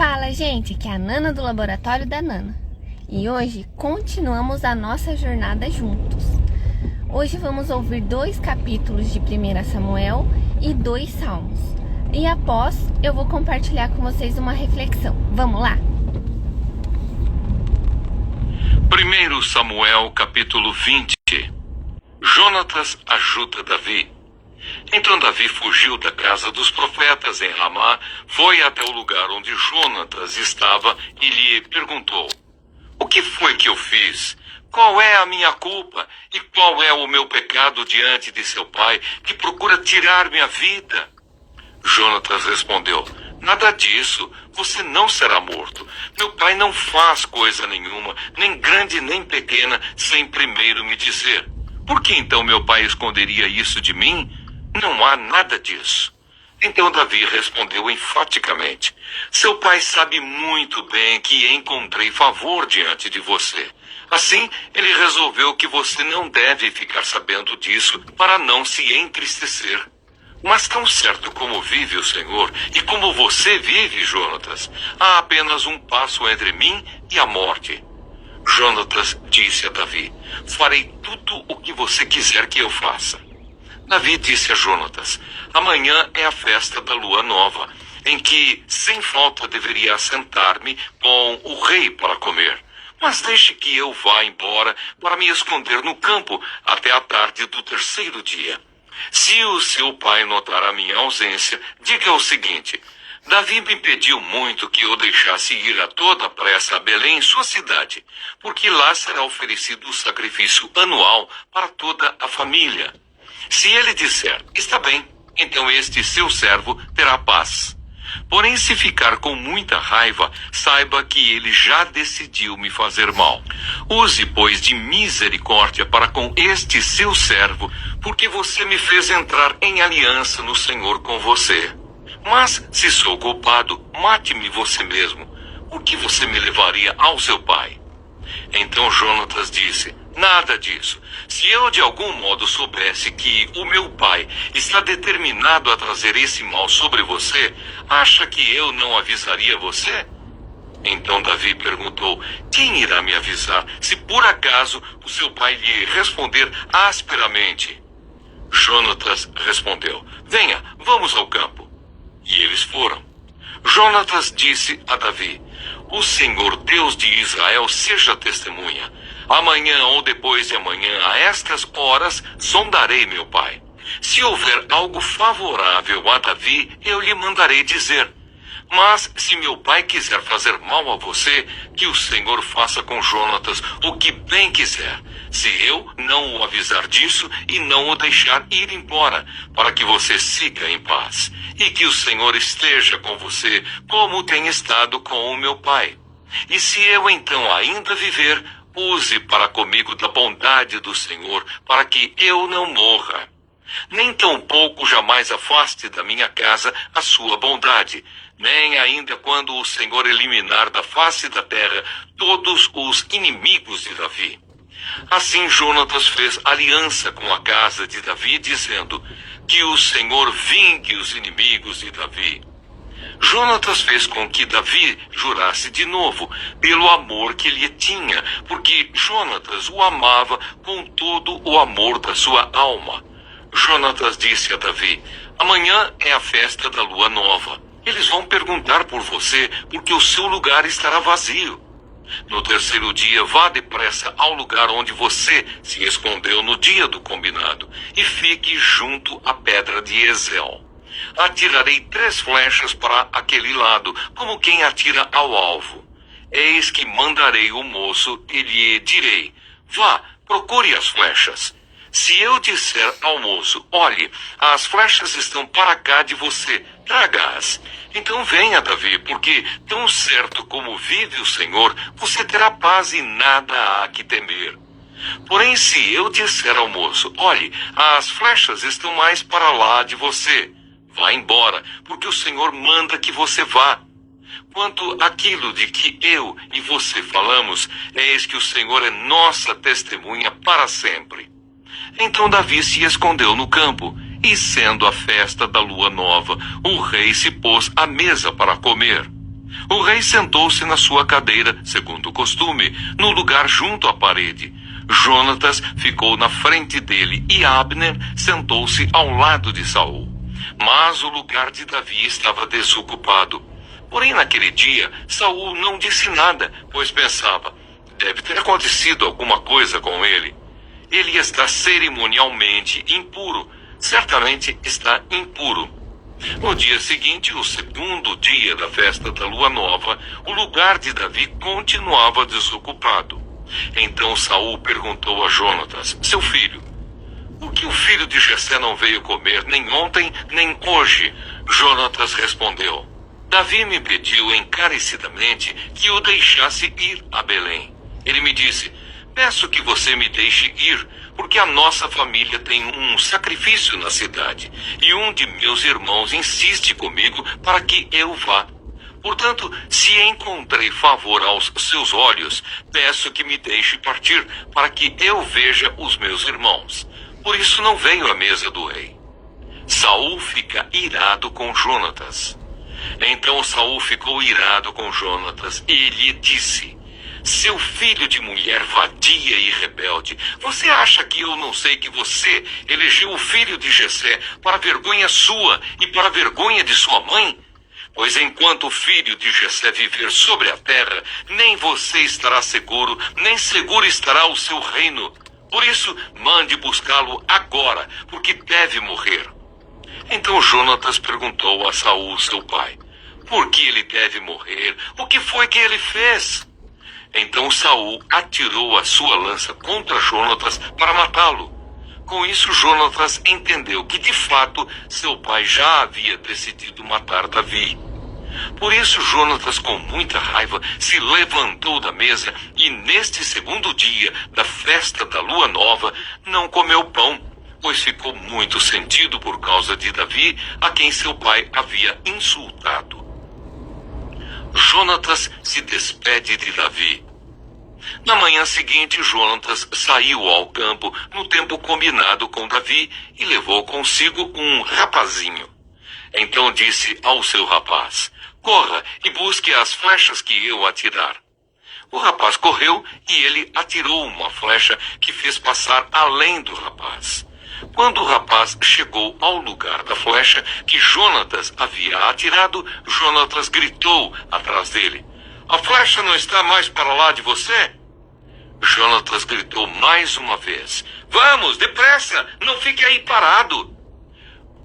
Fala, gente, que é a Nana do Laboratório da Nana. E hoje continuamos a nossa jornada juntos. Hoje vamos ouvir 2 capítulos de 1 Samuel e 2 Salmos. E após, eu vou compartilhar com vocês uma reflexão. Vamos lá? 1 Samuel capítulo 20. Jonatas ajuda Davi. Então Davi fugiu da casa dos profetas em Ramá, foi até o lugar onde Jonatas estava e lhe perguntou: o que foi que eu fiz? Qual é a minha culpa? E qual é o meu pecado diante de seu pai, que procura tirar minha vida? Jonatas respondeu: nada disso, você não será morto. Meu pai não faz coisa nenhuma, nem grande nem pequena, sem primeiro me dizer. Por que então meu pai esconderia isso de mim? Não há nada disso. Então Davi respondeu enfaticamente: seu pai sabe muito bem que encontrei favor diante de você. Assim, ele resolveu que você não deve ficar sabendo disso para não se entristecer. Mas tão certo como vive o Senhor e como você vive, Jonatas, há apenas um passo entre mim e a morte. Jonatas disse a Davi: farei tudo o que você quiser que eu faça. Davi disse a Jonatas: amanhã é a festa da lua nova, em que, sem falta, deveria assentar-me com o rei para comer. Mas deixe que eu vá embora para me esconder no campo até a tarde do 3º dia. Se o seu pai notar a minha ausência, diga o seguinte: Davi me pediu muito que eu deixasse ir a toda pressa a Belém, sua cidade, porque lá será oferecido o sacrifício anual para toda a família. Se ele disser, está bem, então este seu servo terá paz. Porém, se ficar com muita raiva, saiba que ele já decidiu me fazer mal. Use, pois, de misericórdia para com este seu servo, porque você me fez entrar em aliança no Senhor com você. Mas, se sou culpado, mate-me você mesmo. Por que você me levaria ao seu pai? Então Jonatas disse: nada disso. Se eu de algum modo soubesse que o meu pai está determinado a trazer esse mal sobre você, acha que eu não avisaria você? Então Davi perguntou: quem irá me avisar, se por acaso o seu pai lhe responder asperamente? Jonatas respondeu: venha, vamos ao campo. E eles foram. Jonatas disse a Davi: o Senhor Deus de Israel seja testemunha. Amanhã ou depois de amanhã, a estas horas, sondarei meu pai. Se houver algo favorável a Davi, eu lhe mandarei dizer. Mas se meu pai quiser fazer mal a você, que o Senhor faça com Jonatas o que bem quiser, se eu não o avisar disso e não o deixar ir embora, para que você siga em paz, e que o Senhor esteja com você, como tem estado com o meu pai. E se eu então ainda viver, use para comigo da bondade do Senhor, para que eu não morra. Nem tampouco jamais afaste da minha casa a sua bondade, nem ainda quando o Senhor eliminar da face da terra todos os inimigos de Davi. Assim Jonatas fez aliança com a casa de Davi, dizendo: que o Senhor vingue os inimigos de Davi. Jonatas fez com que Davi jurasse de novo, pelo amor que lhe tinha, porque Jonatas o amava com todo o amor da sua alma. Jonatas disse a Davi: amanhã é a festa da lua nova. Eles vão perguntar por você, porque o seu lugar estará vazio. No 3º dia, vá depressa ao lugar onde você se escondeu no dia do combinado, e fique junto à pedra de Ezel. Atirarei 3 flechas para aquele lado, como quem atira ao alvo. Eis que mandarei o moço e lhe direi: vá, procure as flechas. Se eu disser ao moço: olhe, as flechas estão para cá de você, traga-as. Então venha, Davi, porque tão certo como vive o Senhor, você terá paz e nada há que temer. Porém, se eu disser ao moço: olhe, as flechas estão mais para lá de você, vá embora, porque o Senhor manda que você vá. Quanto àquilo de que eu e você falamos, eis que o Senhor é nossa testemunha para sempre. Então Davi se escondeu no campo, e sendo a festa da lua nova, o rei se pôs à mesa para comer. O rei sentou-se na sua cadeira, segundo o costume, no lugar junto à parede. Jonatas ficou na frente dele e Abner sentou-se ao lado de Saul. Mas o lugar de Davi estava desocupado. Porém, naquele dia, Saul não disse nada, pois pensava: deve ter acontecido alguma coisa com ele. Ele está cerimonialmente impuro. Certamente está impuro. No dia seguinte, o segundo dia da festa da lua nova, o lugar de Davi continuava desocupado. Então Saul perguntou a Jonatas, seu filho: por que o filho de Jessé não veio comer nem ontem, nem hoje? Jonatas respondeu: Davi me pediu encarecidamente que o deixasse ir a Belém. Ele me disse: peço que você me deixe ir, porque a nossa família tem um sacrifício na cidade, e um de meus irmãos insiste comigo para que eu vá. Portanto, se encontrei favor aos seus olhos, peço que me deixe partir, para que eu veja os meus irmãos. Por isso não venho à mesa do rei. Saul fica irado com Jonatas. Então Saul ficou irado com Jonatas e lhe disse: seu filho de mulher vadia e rebelde, você acha que eu não sei que você elegeu o filho de Jessé para vergonha sua e para vergonha de sua mãe? Pois enquanto o filho de Jessé viver sobre a terra, nem você estará seguro, nem seguro estará o seu reino. Por isso, mande buscá-lo agora, porque deve morrer. Então Jonatas perguntou a Saul, seu pai: por que ele deve morrer? O que foi que ele fez? Então Saul atirou a sua lança contra Jonatas para matá-lo. Com isso, Jonatas entendeu que, de fato, seu pai já havia decidido matar Davi. Por isso, Jonatas, com muita raiva, se levantou da mesa e, neste segundo dia da festa da lua nova, não comeu pão, pois ficou muito sentido por causa de Davi, a quem seu pai havia insultado. Jonatas se despede de Davi. Na manhã seguinte, Jonatas saiu ao campo no tempo combinado com Davi e levou consigo um rapazinho. Então disse ao seu rapaz: corra e busque as flechas que eu atirar. O rapaz correu e ele atirou uma flecha que fez passar além do rapaz. Quando o rapaz chegou ao lugar da flecha que Jonatas havia atirado, Jonatas gritou atrás dele: a flecha não está mais para lá de você? Jonatas gritou mais uma vez: vamos, depressa, não fique aí parado.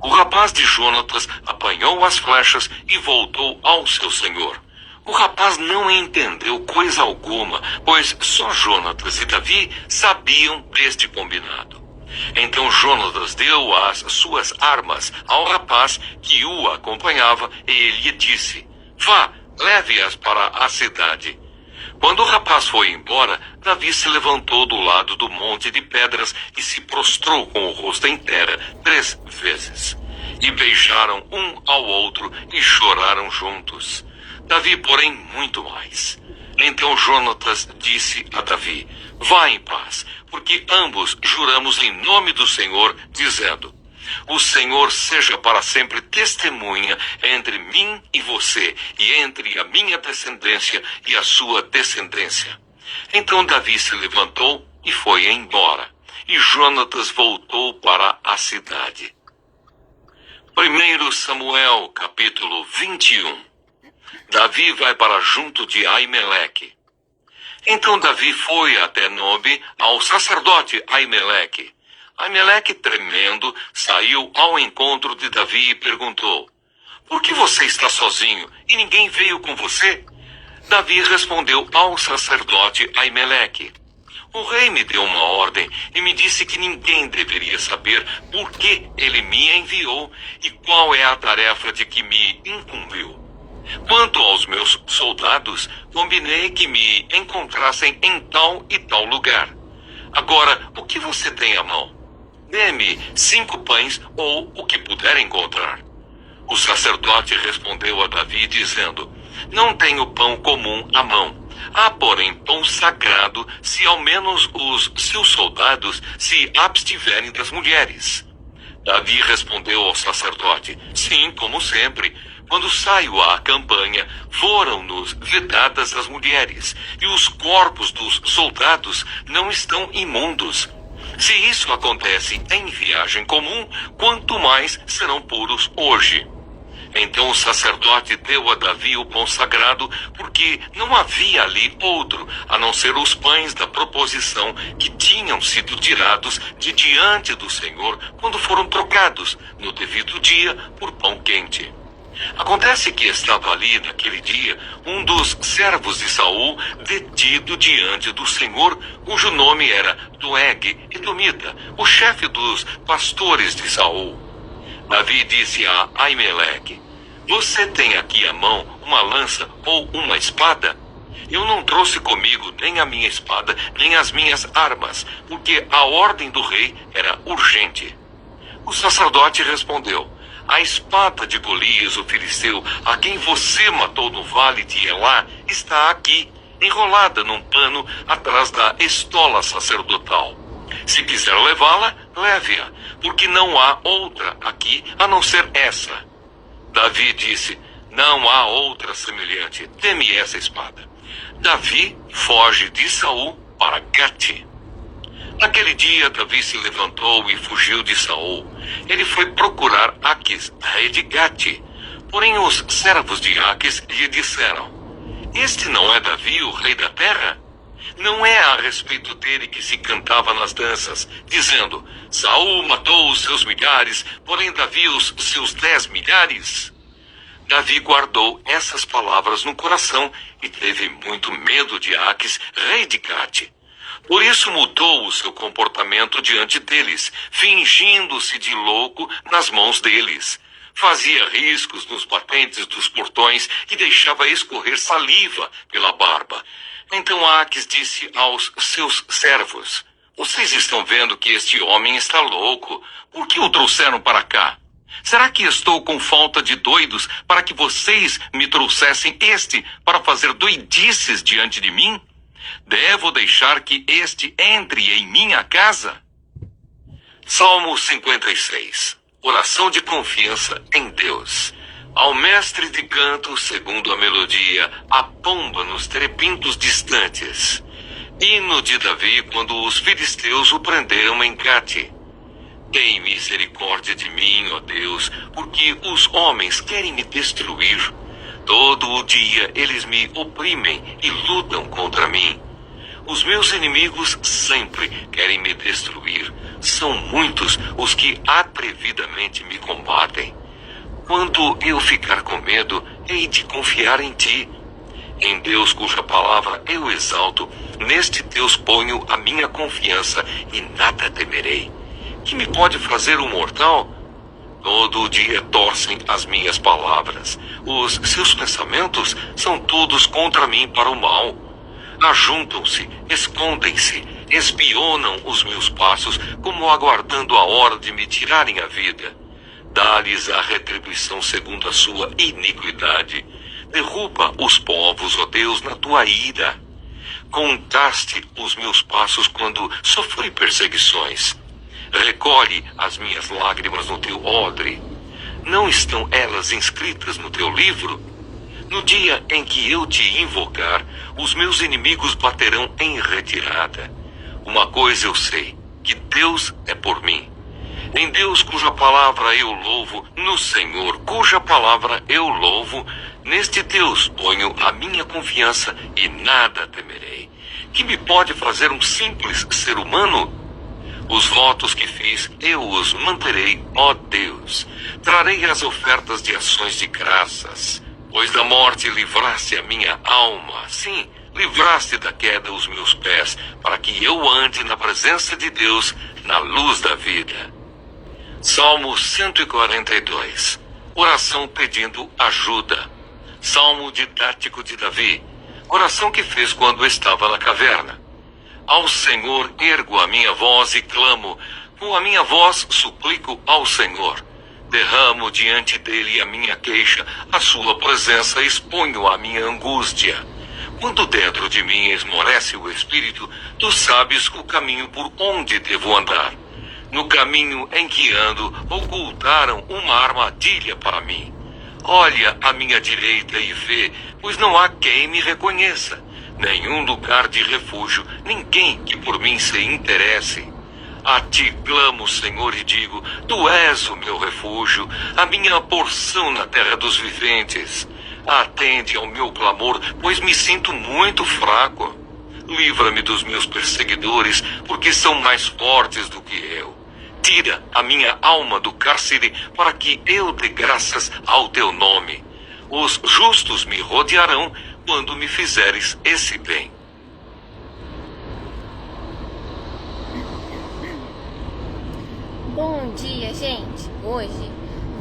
O rapaz de Jonatas apanhou as flechas e voltou ao seu senhor. O rapaz não entendeu coisa alguma, pois só Jonatas e Davi sabiam deste combinado. Então Jonatas deu as suas armas ao rapaz que o acompanhava e lhe disse: vá, leve-as para a cidade. Quando o rapaz foi embora, Davi se levantou do lado do monte de pedras e se prostrou com o rosto em terra 3 vezes. E beijaram um ao outro e choraram juntos. Davi, porém, muito mais. Então Jonatas disse a Davi: vá em paz, porque ambos juramos em nome do Senhor, dizendo: o Senhor seja para sempre testemunha entre mim e você, e entre a minha descendência e a sua descendência. Então Davi se levantou e foi embora, e Jonatas voltou para a cidade. 1 Samuel, capítulo 21. Davi vai para junto de Aimeleque. Então Davi foi até Nobe, ao sacerdote Aimeleque. Aimeleque, tremendo, saiu ao encontro de Davi e perguntou: por que você está sozinho e ninguém veio com você? Davi respondeu ao sacerdote Aimeleque: o rei me deu uma ordem e me disse que ninguém deveria saber por que ele me enviou e qual é a tarefa de que me incumbiu. Quanto aos meus soldados, combinei que me encontrassem em tal e tal lugar. Agora, o que você tem à mão? Dê-me 5 pães ou o que puder encontrar. O sacerdote respondeu a Davi, dizendo: não tenho pão comum à mão. Há, porém, pão sagrado, se ao menos os seus soldados se abstiverem das mulheres. Davi respondeu ao sacerdote: sim, como sempre, quando saio à campanha, foram-nos vedadas as mulheres, e os corpos dos soldados não estão imundos. Se isso acontece em viagem comum, quanto mais serão puros hoje. Então o sacerdote deu a Davi o pão sagrado, porque não havia ali outro, a não ser os pães da proposição que tinham sido tirados de diante do Senhor quando foram trocados, no devido dia, por pão quente. Acontece que estava ali naquele dia um dos servos de Saul detido diante do Senhor, cujo nome era Doeg Edomita, o chefe dos pastores de Saul. Davi disse a Aimeleque: você tem aqui à mão uma lança ou uma espada? Eu não trouxe comigo nem a minha espada, nem as minhas armas, porque a ordem do rei era urgente. O sacerdote respondeu: a espada de Golias, o filisteu, a quem você matou no vale de Elá, está aqui, enrolada num pano atrás da estola sacerdotal. Se quiser levá-la, leve-a, porque não há outra aqui a não ser essa. Davi disse: não há outra semelhante, dê-me essa espada. Davi foge de Saul para Gate. Naquele dia, Davi se levantou e fugiu de Saul. Ele foi procurar Aquis, rei de Gate. Porém, os servos de Aquis lhe disseram: este não é Davi, o rei da terra? Não é a respeito dele que se cantava nas danças, dizendo: Saul matou os seus milhares, porém Davi os seus 10 milhares? Davi guardou essas palavras no coração e teve muito medo de Aquis, rei de Gate. Por isso mudou o seu comportamento diante deles, fingindo-se de louco nas mãos deles. Fazia riscos nos batentes dos portões e deixava escorrer saliva pela barba. Então Aquis disse aos seus servos: vocês estão vendo que este homem está louco. Por que o trouxeram para cá? Será que estou com falta de doidos para que vocês me trouxessem este para fazer doidices diante de mim? Devo deixar que este entre em minha casa? Salmo 56. Oração de confiança em Deus. Ao mestre de canto, segundo a melodia, a pomba nos trepintos distantes. Hino de Davi quando os filisteus o prenderam em Gate. Tem misericórdia de mim, ó Deus, porque os homens querem me destruir. Todo o dia eles me oprimem e lutam contra mim. Os meus inimigos sempre querem me destruir. São muitos os que atrevidamente me combatem. Quando eu ficar com medo, hei de confiar em ti. Em Deus, cuja palavra eu exalto, neste Deus ponho a minha confiança e nada temerei. Que me pode fazer um mortal? Todo dia torcem as minhas palavras. Os seus pensamentos são todos contra mim para o mal. Ajuntam-se, escondem-se, espionam os meus passos, como aguardando a hora de me tirarem a vida. Dá-lhes a retribuição segundo a sua iniquidade. Derruba os povos, ó Deus, na tua ira. Contaste os meus passos quando sofri perseguições. Recolhe as minhas lágrimas no teu odre. Não estão elas inscritas no teu livro? No dia em que eu te invocar, os meus inimigos baterão em retirada. Uma coisa eu sei, que Deus é por mim. Em Deus, cuja palavra eu louvo, no Senhor, cuja palavra eu louvo, neste Deus ponho a minha confiança e nada temerei. Que me pode fazer um simples ser humano? Os votos que fiz, eu os manterei, ó Deus. Trarei as ofertas de ações de graças. Pois da morte livraste a minha alma. Sim, livraste da queda os meus pés, para que eu ande na presença de Deus, na luz da vida. Salmo 142. Oração pedindo ajuda. Salmo didático de Davi. Oração que fez quando estava na caverna. Ao Senhor ergo a minha voz e clamo, com a minha voz suplico ao Senhor. Derramo diante dele a minha queixa, a sua presença exponho a minha angústia. Quando dentro de mim esmorece o espírito, tu sabes o caminho por onde devo andar. No caminho em que ando, ocultaram uma armadilha para mim. Olha à minha direita e vê, pois não há quem me reconheça. Nenhum lugar de refúgio, ninguém que por mim se interesse. A ti clamo, Senhor, e digo, tu és o meu refúgio, a minha porção na terra dos viventes. Atende ao meu clamor, pois me sinto muito fraco. Livra-me dos meus perseguidores, porque são mais fortes do que eu. Tira a minha alma do cárcere, para que eu dê graças ao teu nome. Os justos me rodearão quando me fizeres esse bem. Bom dia, gente! Hoje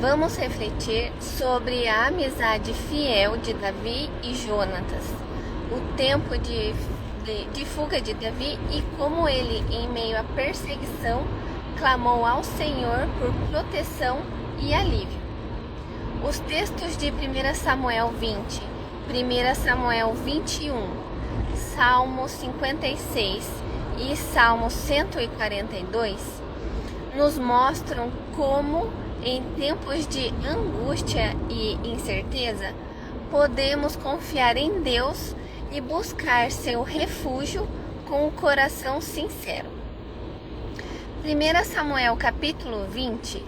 vamos refletir sobre a amizade fiel de Davi e Jonatas, o tempo de fuga de Davi e como ele, em meio à perseguição, clamou ao Senhor por proteção e alívio. Os textos de 1 Samuel 20, 1 Samuel 21, Salmo 56 e Salmo 142 nos mostram como, em tempos de angústia e incerteza, podemos confiar em Deus e buscar seu refúgio com o coração sincero. 1 Samuel capítulo 20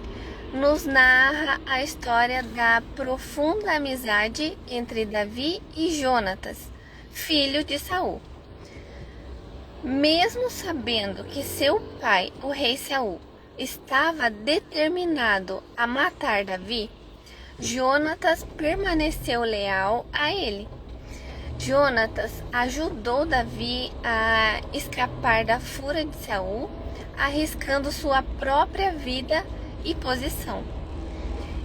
nos narra a história da profunda amizade entre Davi e Jonatas, filho de Saul. Mesmo sabendo que seu pai, o rei Saul, estava determinado a matar Davi, Jonatas permaneceu leal a ele. Jonatas ajudou Davi a escapar da fúria de Saul, arriscando sua própria vida e posição.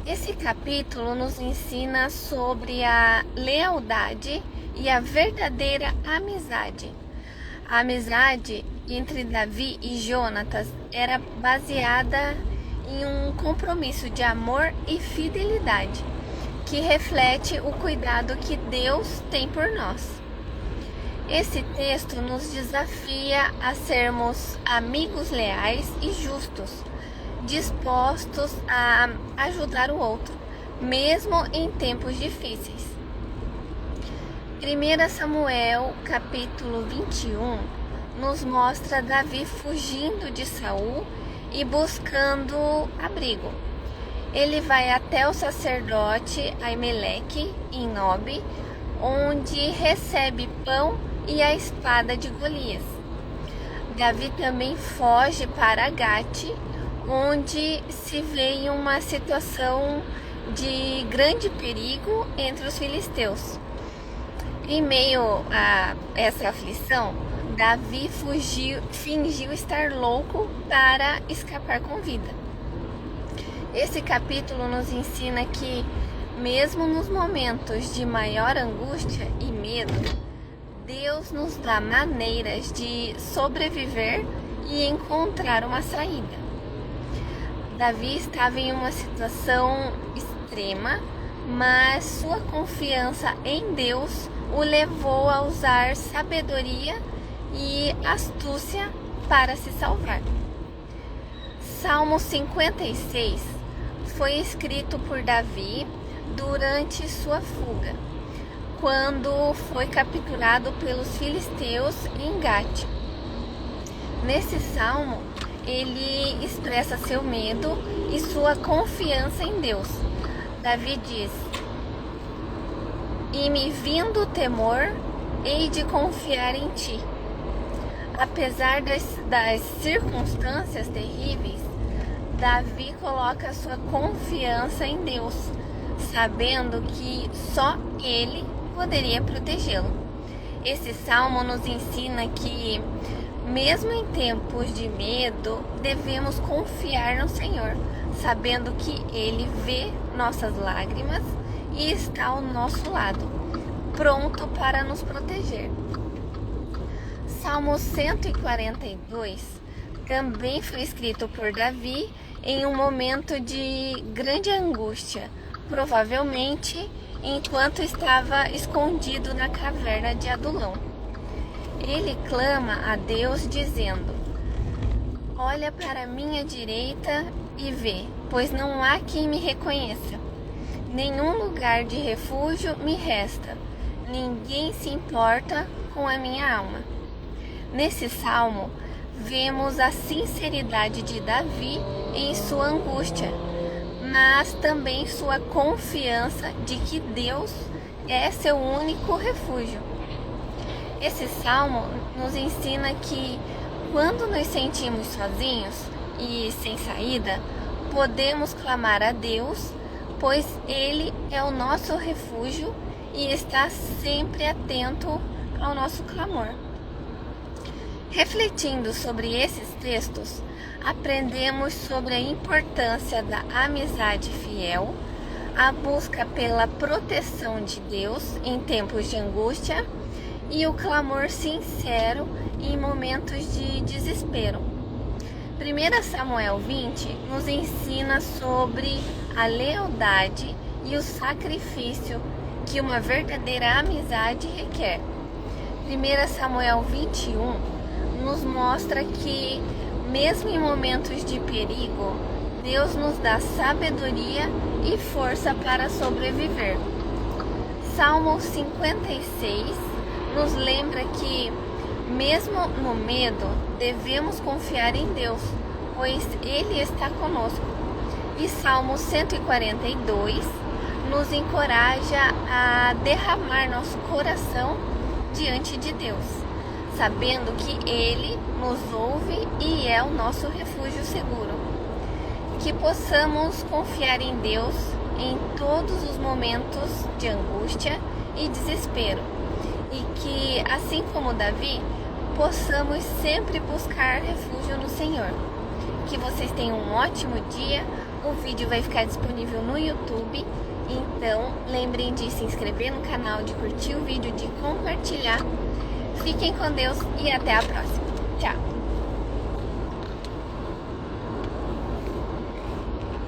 Esse capítulo nos ensina sobre a lealdade e a verdadeira amizade. A amizade entre Davi e Jonatas era baseada em um compromisso de amor e fidelidade, que reflete o cuidado que Deus tem por nós. Esse texto nos desafia a sermos amigos leais e justos, dispostos a ajudar o outro, mesmo em tempos difíceis. 1 Samuel capítulo 21 nos mostra Davi fugindo de Saul e buscando abrigo. Ele vai até o sacerdote Aimeleque, em Nob, onde recebe pão e a espada de Golias. Davi também foge para Gate, onde se vê em uma situação de grande perigo entre os filisteus. Em meio a essa aflição, Davi fingiu estar louco para escapar com vida. Esse capítulo nos ensina que, mesmo nos momentos de maior angústia e medo, Deus nos dá maneiras de sobreviver e encontrar uma saída. Davi estava em uma situação extrema, mas sua confiança em Deus o levou a usar sabedoria e astúcia para se salvar. Salmo 56 foi escrito por Davi durante sua fuga, quando foi capturado pelos filisteus em Gate. Nesse salmo, ele expressa seu medo e sua confiança em Deus. Davi diz: "E me vindo o temor, hei de confiar em ti." Apesar das circunstâncias terríveis, Davi coloca sua confiança em Deus, sabendo que só Ele poderia protegê-lo. Esse salmo nos ensina que, mesmo em tempos de medo, devemos confiar no Senhor, sabendo que Ele vê nossas lágrimas e está ao nosso lado, pronto para nos proteger. Salmo 142 também foi escrito por Davi em um momento de grande angústia, provavelmente enquanto estava escondido na caverna de Adulão. Ele clama a Deus dizendo: "Olha para a minha direita e vê, pois não há quem me reconheça. Nenhum lugar de refúgio me resta. Ninguém se importa com a minha alma. Nesse salmo, vemos a sinceridade de Davi em sua angústia, mas também sua confiança de que Deus é seu único refúgio. Esse salmo nos ensina que quando nos sentimos sozinhos e sem saída, podemos clamar a Deus, pois Ele é o nosso refúgio e está sempre atento ao nosso clamor. Refletindo sobre esses textos, aprendemos sobre a importância da amizade fiel, a busca pela proteção de Deus em tempos de angústia e o clamor sincero em momentos de desespero. 1 Samuel 20 nos ensina sobre a lealdade e o sacrifício que uma verdadeira amizade requer. 1 Samuel 21 nos mostra que, mesmo em momentos de perigo, Deus nos dá sabedoria e força para sobreviver. Salmo 56 nos lembra que, mesmo no medo, devemos confiar em Deus, pois Ele está conosco. E Salmo 142 nos encoraja a derramar nosso coração diante de Deus, sabendo que Ele nos ouve e é o nosso refúgio seguro. Que possamos confiar em Deus em todos os momentos de angústia e desespero, e que, assim como Davi, possamos sempre buscar refúgio no Senhor. Que vocês tenham um ótimo dia. O vídeo vai ficar disponível no YouTube, então lembrem de se inscrever no canal, de curtir o vídeo, de compartilhar. Fiquem com Deus e até a próxima. Tchau!